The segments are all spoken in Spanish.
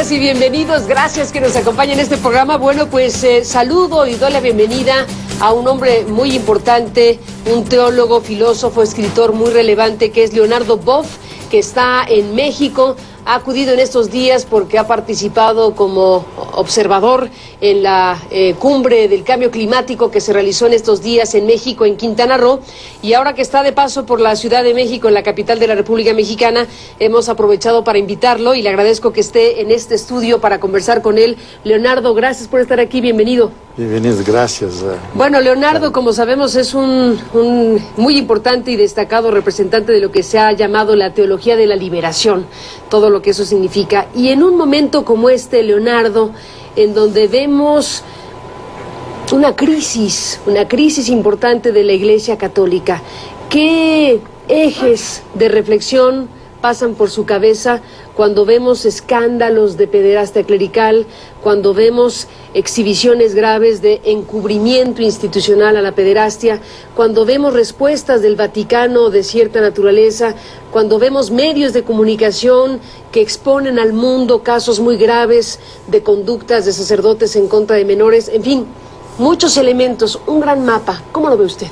Bienvenidas y bienvenidos, gracias que nos acompañen en este programa. Bueno, pues saludo y doy la bienvenida a un hombre muy importante, un teólogo, filósofo, escritor muy relevante, que es Leonardo Boff, que está en México. Ha acudido en estos días porque ha participado como observador en la cumbre del cambio climático que se realizó en estos días en México, en Quintana Roo, y ahora que está de paso por la Ciudad de México, en la capital de la República Mexicana, hemos aprovechado para invitarlo y le agradezco que esté en este estudio para conversar con él. Leonardo, gracias por estar aquí, bienvenido. Bienvenido, gracias. Bueno, Leonardo, como sabemos, es un muy importante y destacado representante de lo que se ha llamado la teología de la liberación, todo lo que eso significa. Y en un momento como este, Leonardo, en donde vemos una crisis importante de la Iglesia Católica, ¿qué ejes de reflexión pasan por su cabeza cuando vemos escándalos de pederastia clerical, cuando vemos exhibiciones graves de encubrimiento institucional a la pederastia, cuando vemos respuestas del Vaticano de cierta naturaleza, cuando vemos medios de comunicación que exponen al mundo casos muy graves de conductas de sacerdotes en contra de menores, en fin, muchos elementos, un gran mapa? ¿Cómo lo ve usted?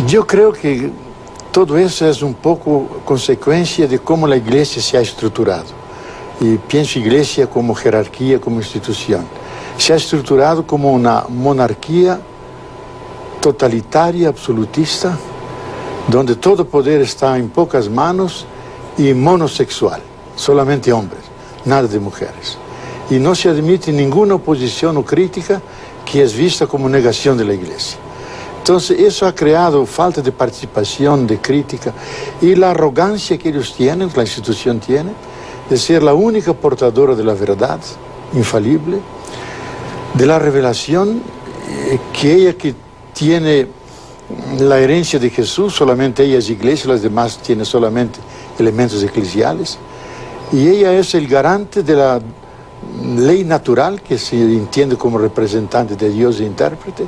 Yo creo que todo eso es un poco consecuencia de cómo la Iglesia se ha estructurado. Y pienso Iglesia como jerarquía, como institución. Se ha estructurado como una monarquía totalitaria, absolutista, donde todo poder está en pocas manos y monosexual, solamente hombres, nada de mujeres. Y no se admite ninguna oposición o crítica que es vista como negación de la Iglesia. Entonces, eso ha creado falta de participación, de crítica, y la arrogancia que ellos tienen, la institución tiene, de ser la única portadora de la verdad infalible, de la revelación, que ella que tiene la herencia de Jesús, solamente ella es iglesia, las demás tienen solamente elementos eclesiales, y ella es el garante de la ley natural, que se entiende como representante de Dios e intérprete.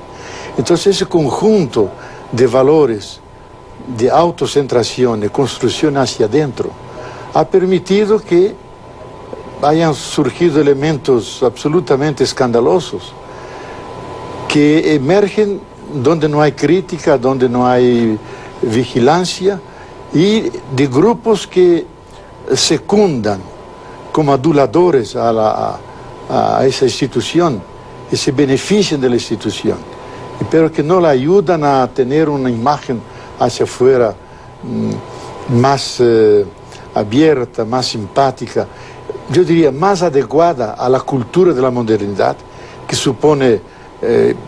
Entonces, ese conjunto de valores, de autocentración, de construcción hacia adentro, ha permitido que hayan surgido elementos absolutamente escandalosos, que emergen donde no hay crítica, donde no hay vigilancia, y de grupos que secundan como aduladores a esa institución y se benefician de la institución, pero que no la ayudan a tener una imagen hacia afuera más abierta, más simpática, yo diría más adecuada a la cultura de la modernidad, que supone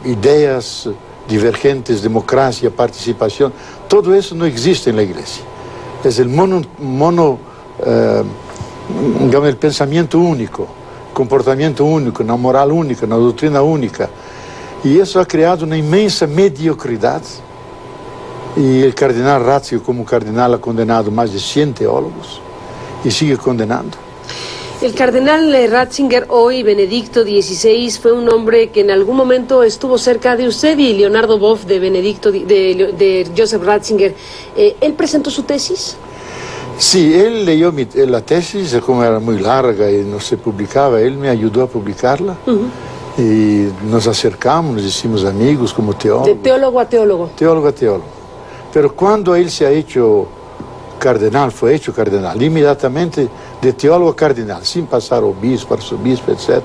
ideas divergentes, democracia, participación. Todo eso no existe en la Iglesia. Es el el pensamiento único, comportamiento único, una moral única, una doctrina única. Y eso ha creado una inmensa mediocridad. Y el cardenal Ratzinger, como cardenal, ha condenado más de 100 teólogos y sigue condenando. El cardenal Ratzinger, hoy Benedicto XVI, fue un hombre que en algún momento estuvo cerca de usted, y Leonardo Boff, de Joseph Ratzinger. ¿Él presentó su tesis? Sí, él leyó la tesis, como era muy larga y no se publicaba, él me ayudó a publicarla. Y nos acercamos, nos hicimos amigos como teólogos. De teólogo a teólogo. Teólogo a teólogo. Pero cuando él se ha hecho cardenal, fue hecho cardenal, inmediatamente de teólogo a cardenal, sin pasar obispo, arzobispo, etc.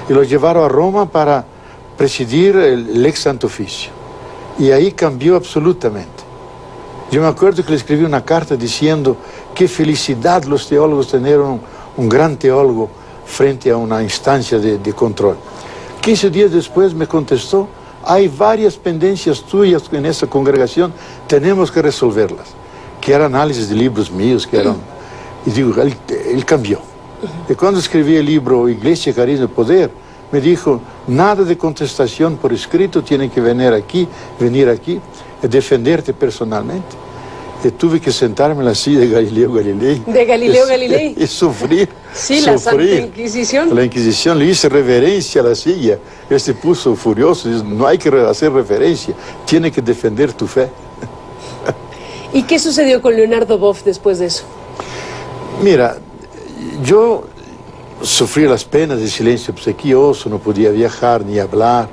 Y lo llevaron a Roma para presidir el ex santo oficio. Y ahí cambió absolutamente. Yo me acuerdo que le escribí una carta diciendo qué felicidad los teólogos tener un gran teólogo frente a una instancia de control. 15 días después me contestó: hay varias pendencias tuyas en esta congregación, tenemos que resolverlas. Que eran análisis de libros míos, que eran... Y digo, él cambió. Y cuando escribí el libro Iglesia, Carisma y Poder, me dijo: nada de contestación por escrito, tienen que venir aquí, defenderte personalmente. Y tuve que sentarme en la silla de Galileo Galilei. ¿De Galileo Galilei? Y sufrir. Sí, la Santa Inquisición. La Inquisición, le hice reverencia a la silla. Él se puso furioso, dice: no hay que hacer reverencia, tiene que defender tu fe. ¿Y qué sucedió con Leonardo Boff después de eso? Mira, yo sufría las penas de silencio obsequioso, no podía viajar ni hablar.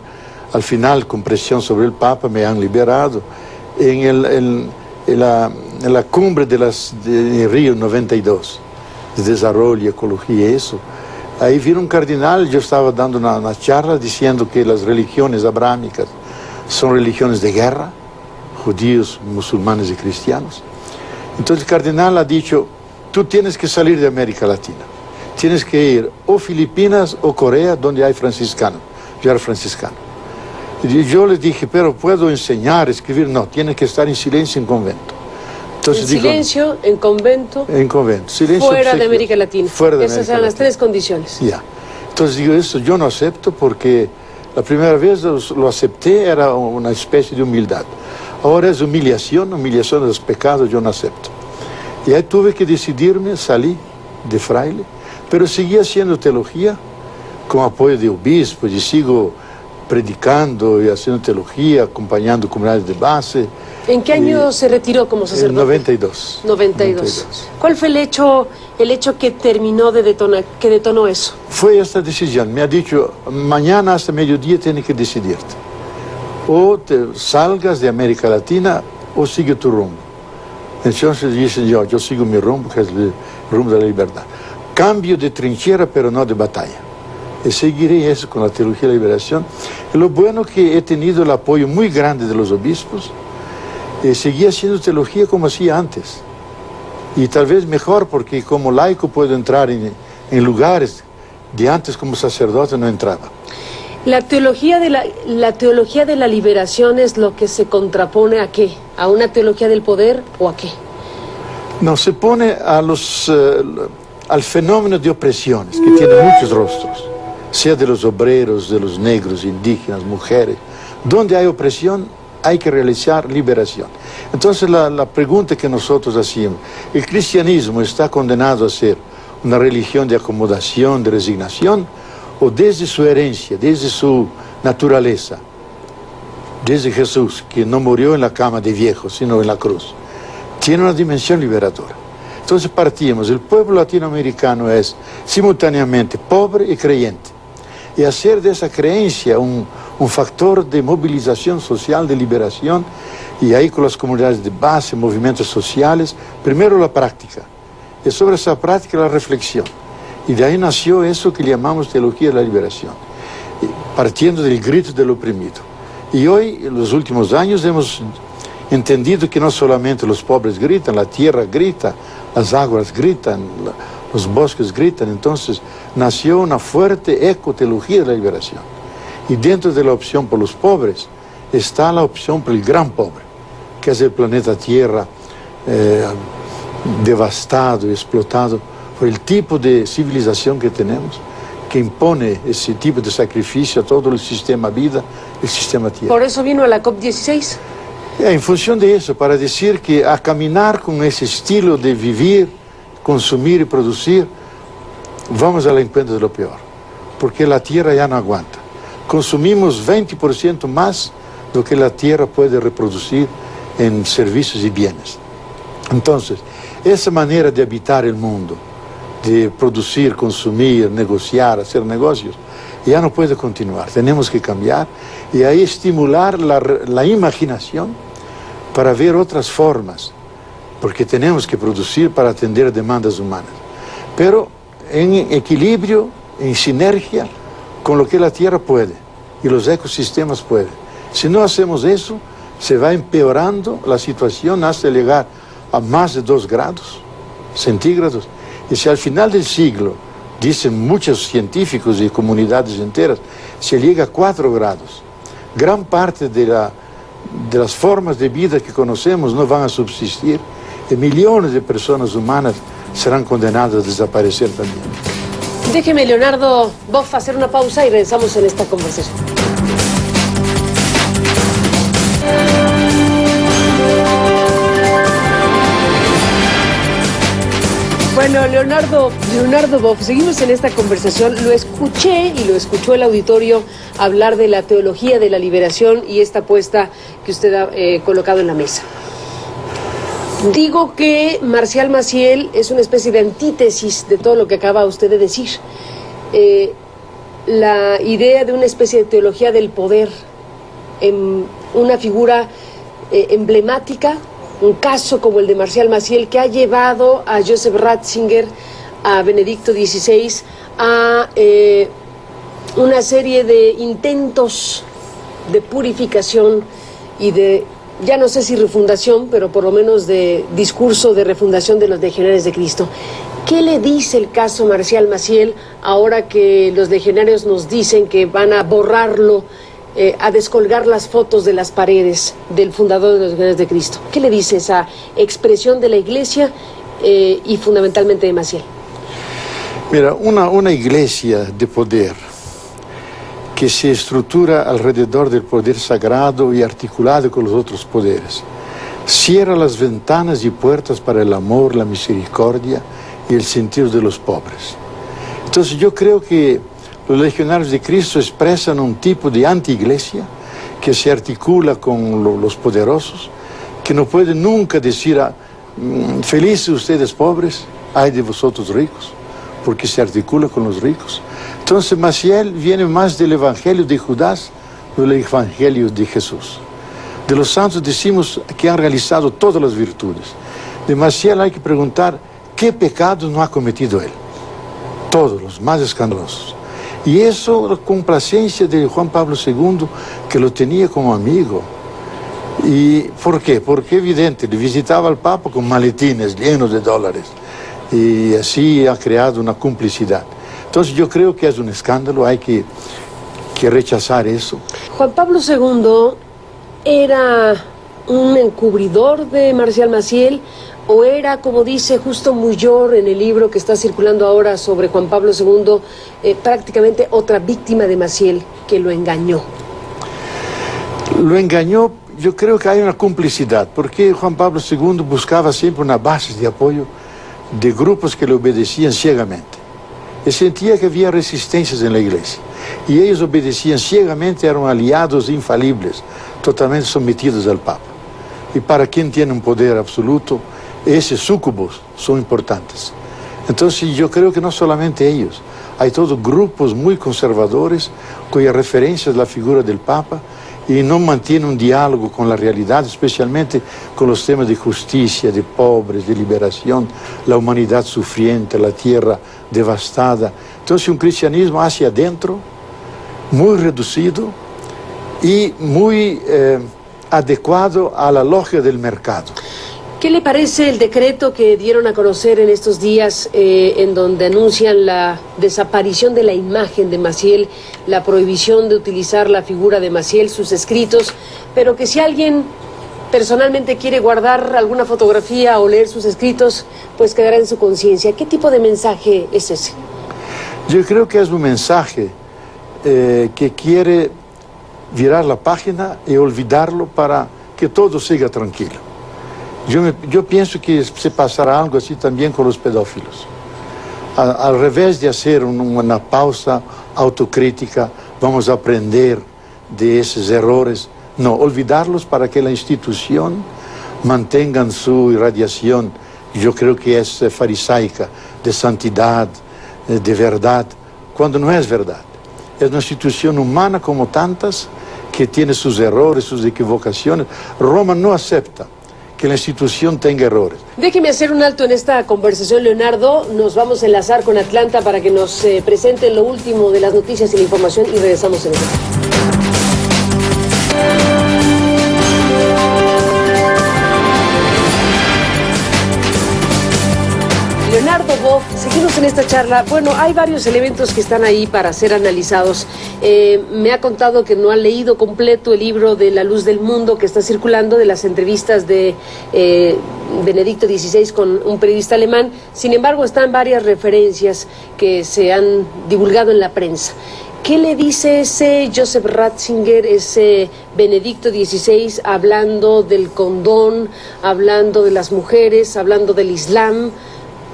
Al final, con presión sobre el Papa, me han liberado. En la cumbre de Río 92, de desarrollo y ecología, eso, ahí vino un cardenal, yo estaba dando una charla diciendo que las religiones abrámicas son religiones de guerra, judíos, musulmanes y cristianos. Entonces el cardenal ha dicho, tú tienes que salir de América Latina, tienes que ir o Filipinas o Corea, donde hay franciscanos. Yo era franciscano. Y yo les dije, pero puedo enseñar, escribir, no, tiene que estar en silencio en convento. Entonces, en silencio, en convento. En convento. Silencio fuera de América Latina. Fuera de Esas eran las tres condiciones. Ya. Entonces digo, eso yo no acepto porque la primera vez lo acepté, era una especie de humildad. Ahora es humillación de los pecados, yo no acepto. Y ahí tuve que decidirme, salí de fraile, pero seguí haciendo teología con apoyo de obispos y sigo predicando y haciendo teología, acompañando comunidades de base. ¿En qué año se retiró como sacerdote? En 92. 92. ¿Cuál fue el hecho que detonó eso? Fue esta decisión. Me ha dicho, mañana hasta mediodía tienes que decidirte. O te salgas de América Latina o sigue tu rumbo. Entonces dicen yo sigo mi rumbo, que es el rumbo de la libertad. Cambio de trinchera, pero no de batalla. Y seguiré eso con la teología de la liberación. Y lo bueno que he tenido el apoyo muy grande de los obispos. Seguí haciendo teología como hacía antes. Y tal vez mejor, porque como laico puedo entrar en lugares de antes como sacerdote no entraba. La teología de la liberación es lo que se contrapone ¿a qué? ¿A una teología del poder o a qué? No, se pone al fenómeno de opresiones, que tiene muchos rostros, sea de los obreros, de los negros, indígenas, mujeres. Donde hay opresión, hay que realizar liberación. Entonces la pregunta que nosotros hacíamos, ¿el cristianismo está condenado a ser una religión de acomodación, de resignación, o desde su herencia, desde su naturaleza, desde Jesús, que no murió en la cama de viejo, sino en la cruz, tiene una dimensión liberadora? Entonces partimos, el pueblo latinoamericano es simultáneamente pobre y creyente, y hacer de esa creencia un factor de movilización social, de liberación, y ahí con las comunidades de base, movimientos sociales, primero la práctica, y sobre esa práctica la reflexión. Y de ahí nació eso que llamamos teología de la liberación, partiendo del grito del oprimido. Y hoy, en los últimos años, hemos entendido que no solamente los pobres gritan, la tierra grita, las aguas gritan, los bosques gritan. Entonces nació una fuerte ecoteología de la liberación. Y dentro de la opción por los pobres está la opción por el gran pobre, que es el planeta Tierra devastado y explotado por el tipo de civilización que tenemos, que impone ese tipo de sacrificio a todo el sistema vida, el sistema Tierra. ¿Por eso vino a la COP16? En función de eso, para decir que a caminar con ese estilo de vivir, consumir y producir, vamos al encuentro de lo peor, porque la Tierra ya no aguanta. Consumimos 20% más de lo que la Tierra puede reproducir en servicios y bienes. Entonces, esa manera de habitar el mundo, de producir, consumir, negociar, hacer negocios, ya no puede continuar. Tenemos que cambiar y ahí estimular la imaginación para ver otras formas, porque tenemos que producir para atender demandas humanas, pero en equilibrio, en sinergia con lo que la Tierra puede y los ecosistemas pueden. Si no hacemos eso, se va empeorando la situación hasta llegar a más de 2 grados centígrados. Y si al final del siglo, dicen muchos científicos y comunidades enteras, se llega a 4 grados, gran parte de las formas de vida que conocemos no van a subsistir y millones de personas humanas serán condenadas a desaparecer también. Déjeme, Leonardo Boff, hacer una pausa y regresamos en esta conversación. Bueno, Leonardo Boff, seguimos en esta conversación. Lo escuché y lo escuchó el auditorio hablar de la teología de la liberación y esta apuesta que usted ha colocado en la mesa. Digo que Marcial Maciel es una especie de antítesis de todo lo que acaba usted de decir. la idea de una especie de teología del poder, en una figura emblemática, un caso como el de Marcial Maciel, que ha llevado a Joseph Ratzinger, a Benedicto XVI, a una serie de intentos de purificación y de, ya no sé si refundación, pero por lo menos de discurso de refundación de los legionarios de Cristo. ¿Qué le dice el caso Marcial Maciel ahora que los legionarios nos dicen que van a borrarlo, a descolgar las fotos de las paredes del fundador de los legionarios de Cristo? ¿Qué le dice esa expresión de la Iglesia y fundamentalmente de Maciel? Mira, una iglesia de poder que se estructura alrededor del poder sagrado y articulado con los otros poderes, cierra las ventanas y puertas para el amor, la misericordia y el sentido de los pobres. Entonces yo creo que los legionarios de Cristo expresan un tipo de anti-iglesia que se articula con los poderosos, que no puede nunca decir felices ustedes pobres, ay de vosotros ricos, porque se articula con los ricos. Entonces Maciel viene más del Evangelio de Judas que del Evangelio de Jesús. De los santos decimos que han realizado todas las virtudes. De Maciel hay que preguntar qué pecado no ha cometido él. Todos los más escandalosos. Y eso, la complacencia de Juan Pablo II, que lo tenía como amigo. ¿Y por qué? Porque evidente, le visitaba al Papa con maletines llenos de dólares. Y así ha creado una complicidad. Entonces yo creo que es un escándalo, hay que rechazar eso. Juan Pablo II era un encubridor de Marcial Maciel, o era, como dice Justo Muyor en el libro que está circulando ahora sobre Juan Pablo II, prácticamente otra víctima de Maciel que lo engañó. Lo engañó, yo creo que hay una complicidad, porque Juan Pablo II buscaba siempre una base de apoyo de grupos que le obedecían ciegamente. Y sentía que había resistencias en la iglesia. Y ellos obedecían ciegamente, eran aliados infalibles, totalmente sometidos al Papa. Y para quien tiene un poder absoluto, esos súcubos son importantes. Entonces yo creo que no solamente ellos, hay todos grupos muy conservadores cuya referencia es la figura del Papa y no mantienen un diálogo con la realidad, especialmente con los temas de justicia, de pobres, de liberación, la humanidad sufriente, la tierra devastada. Entonces un cristianismo hacia adentro, muy reducido y muy adecuado a la lógica del mercado. ¿Qué le parece el decreto que dieron a conocer en estos días en donde anuncian la desaparición de la imagen de Maciel, la prohibición de utilizar la figura de Maciel, sus escritos, pero que si alguien personalmente quiere guardar alguna fotografía o leer sus escritos, pues quedará en su conciencia? ¿Qué tipo de mensaje es ese? Yo creo que es un mensaje que quiere virar la página y olvidarlo para que todo siga tranquilo. Yo pienso que se pasará algo así también con los pedófilos. Al revés de hacer una pausa autocrítica, vamos a aprender de esos errores. No, olvidarlos para que la institución mantenga su irradiación. Yo creo que es farisaica, de santidad, de verdad, cuando no es verdad. Es una institución humana como tantas, que tiene sus errores, sus equivocaciones. Roma no acepta que la institución tenga errores. Déjeme hacer un alto en esta conversación, Leonardo. Nos vamos a enlazar con Atlanta para que nos presenten lo último de las noticias y la información y regresamos en el Leonardo Boff, seguimos en esta charla. Bueno, hay varios elementos que están ahí para ser analizados. Me ha contado que no ha leído completo el libro de La Luz del Mundo que está circulando, de las entrevistas de Benedicto XVI con un periodista alemán. Sin embargo, están varias referencias que se han divulgado en la prensa. ¿Qué le dice ese Joseph Ratzinger, ese Benedicto XVI, hablando del condón, hablando de las mujeres, hablando del Islam?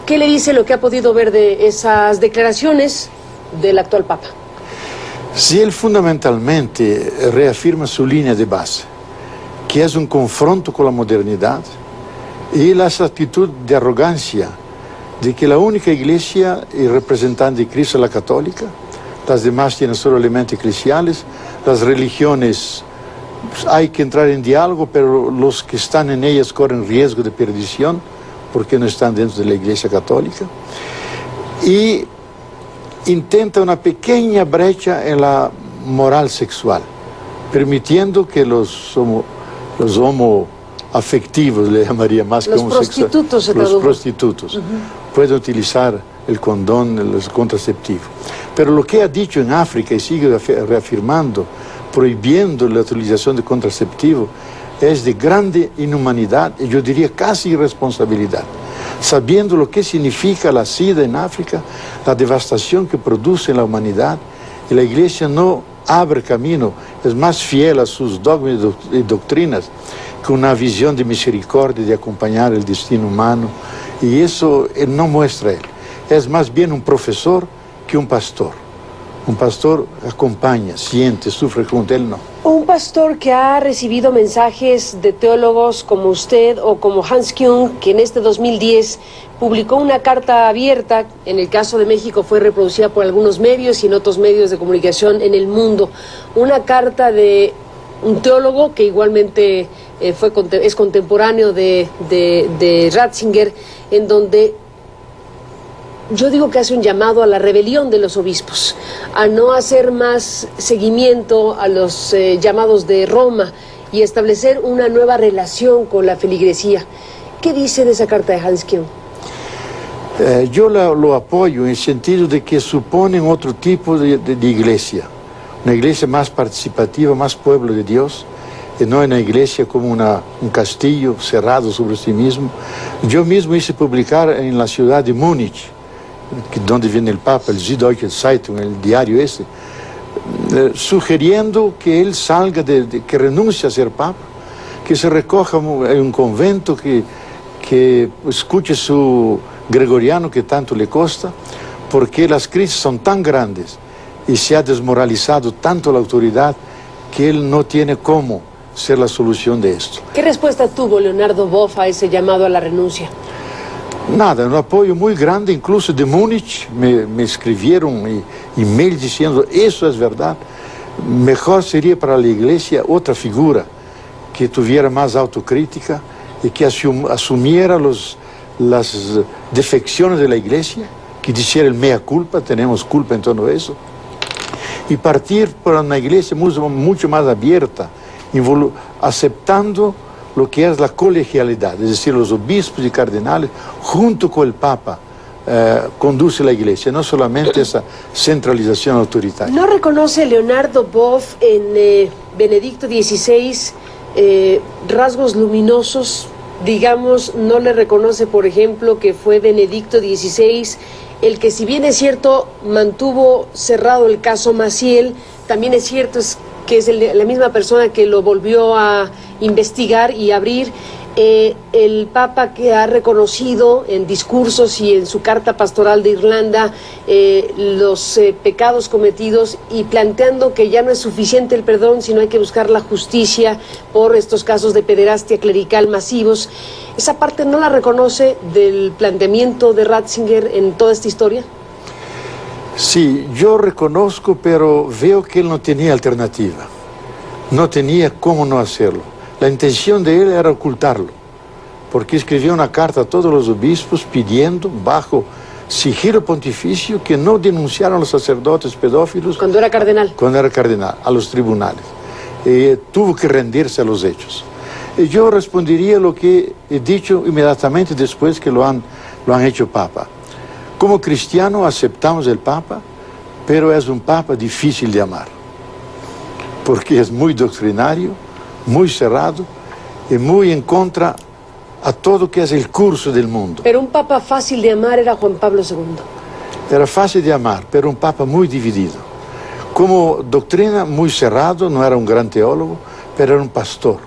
¿Qué le dice lo que ha podido ver de esas declaraciones del actual Papa? Si él fundamentalmente reafirma su línea de base, que es un confronto con la modernidad y la actitud de arrogancia de que la única iglesia y representante de Cristo es la católica, las demás tienen solo elementos eclesiales, las religiones pues, hay que entrar en diálogo, pero los que están en ellas corren riesgo de perdición porque no están dentro de la iglesia católica, y intenta una pequeña brecha en la moral sexual, permitiendo que los homoafectivos, le llamaría más que homosexuales, los prostitutos, pueden utilizar el condón, el contraceptivo. Pero lo que ha dicho en África y sigue reafirmando, prohibiendo la utilización de contraceptivo, es de grande inhumanidad y yo diría casi irresponsabilidad, sabiendo lo que significa la SIDA en África, la devastación que produce en la humanidad, y la Iglesia no abre camino, es más fiel a sus dogmas y doctrinas que una visión de misericordia, de acompañar el destino humano, y eso no muestra él. Es más bien un profesor que un pastor. Un pastor acompaña, siente, sufre junto a él, no. Un pastor que ha recibido mensajes de teólogos como usted o como Hans Küng, que en este 2010 publicó una carta abierta, en el caso de México fue reproducida por algunos medios y en otros medios de comunicación en el mundo. Una carta de un teólogo que igualmente es contemporáneo de Ratzinger, en donde yo digo que hace un llamado a la rebelión de los obispos, a no hacer más seguimiento a los llamados de Roma y establecer una nueva relación con la feligresía. ¿Qué dice de esa carta de Hans Küng? Yo lo apoyo en el sentido de que suponen otro tipo de iglesia, una iglesia más participativa, más pueblo de Dios, y no una iglesia como un castillo cerrado sobre sí mismo. Yo mismo hice publicar en la ciudad de Múnich, donde viene el Papa, el Süddeutsche Zeitung, el diario ese, sugiriendo que él salga, que renuncie a ser Papa, que se recoja en un convento, que escuche su gregoriano que tanto le cuesta, porque las crisis son tan grandes y se ha desmoralizado tanto la autoridad que él no tiene cómo ser la solución de esto. ¿Qué respuesta tuvo Leonardo Boff a ese llamado a la renuncia? Nada, un apoyo muy grande, incluso de Múnich, me escribieron email diciendo, eso es verdad, mejor sería para la iglesia otra figura que tuviera más autocrítica y que asumiera las defecciones de la iglesia, que dijera el mea culpa, tenemos culpa en todo eso, y partir para una iglesia mucho más abierta, aceptando lo que es la colegialidad, es decir, los obispos y cardenales, junto con el Papa, conduce la Iglesia, no solamente esa centralización autoritaria. ¿No reconoce Leonardo Boff en Benedicto XVI rasgos luminosos? Digamos, no le reconoce, por ejemplo, que fue Benedicto XVI el que, si bien es cierto, mantuvo cerrado el caso Maciel, también es cierto que es la misma persona que lo volvió a investigar y abrir, el Papa que ha reconocido en discursos y en su carta pastoral de Irlanda los pecados cometidos y planteando que ya no es suficiente el perdón, sino hay que buscar la justicia por estos casos de pederastia clerical masivos. ¿Esa parte no la reconoce del planteamiento de Ratzinger en toda esta historia? Sí, yo reconozco, pero veo que él no tenía alternativa. No tenía cómo no hacerlo. La intención de él era ocultarlo, porque escribió una carta a todos los obispos pidiendo, bajo sigilo pontificio, que no denunciaran a los sacerdotes pedófilos. Cuando era cardenal. Cuando era cardenal, a los tribunales. Tuvo que rendirse a los hechos. Y yo respondería lo que he dicho inmediatamente después que lo han hecho Papa. Como cristiano aceptamos el Papa, pero es un Papa difícil de amar, porque es muy doctrinario, muy cerrado y muy en contra a todo que es el curso del mundo. Pero un Papa fácil de amar era Juan Pablo II. Era fácil de amar, pero un Papa muy dividido. Como doctrina muy cerrado, no era un gran teólogo, pero era un pastor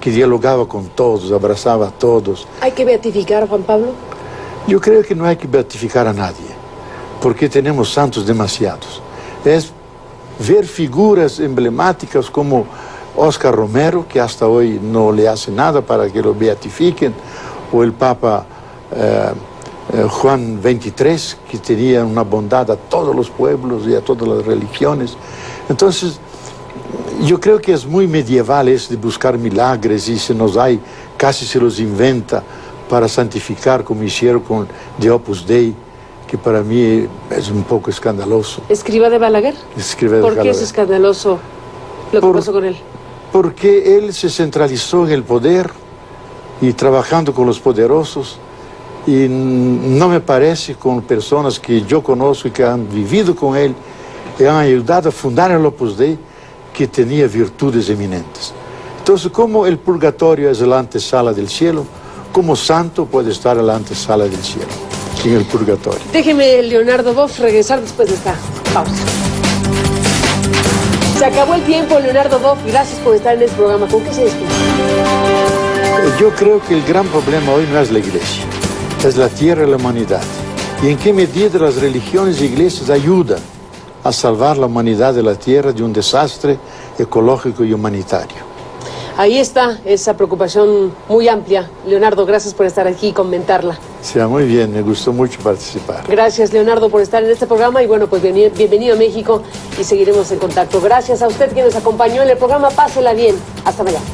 que dialogaba con todos, abrazaba a todos. ¿Hay que beatificar a Juan Pablo? Yo creo que no hay que beatificar a nadie, porque tenemos santos demasiados. Es ver figuras emblemáticas como Oscar Romero, que hasta hoy no le hace nada para que lo beatifiquen, o el Papa Juan 23, que tenía una bondad a todos los pueblos y a todas las religiones. Entonces, yo creo que es muy medieval eso de buscar milagres y casi se los inventa para santificar, como hicieron con The Opus Dei, que para mí es un poco escandaloso. ¿Escriba de Balaguer? Escriba de ¿Por qué Balaguer. es escandaloso lo que pasó con él? Porque él se centralizó en el poder y trabajando con los poderosos, y no me parece con personas que yo conozco y que han vivido con él y han ayudado a fundar el Opus Dei, que tenía virtudes eminentes. Entonces, como el purgatorio es la antesala del cielo, como santo puede estar en la antesala del cielo, en el purgatorio. Déjeme, Leonardo Boff, regresar después de esta pausa. Se acabó el tiempo, Leonardo Boff. Gracias por estar en este programa. ¿Con qué se despide? Yo creo que el gran problema hoy no es la iglesia, es la tierra y la humanidad. Y en qué medida las religiones e iglesias ayudan a salvar la humanidad de la tierra de un desastre ecológico y humanitario. Ahí está esa preocupación muy amplia. Leonardo, gracias por estar aquí y comentarla. Sea muy bien, me gustó mucho participar. Gracias, Leonardo, por estar en este programa y bueno, pues bienvenido a México y seguiremos en contacto. Gracias a usted que nos acompañó en el programa. Pásela bien. Hasta mañana.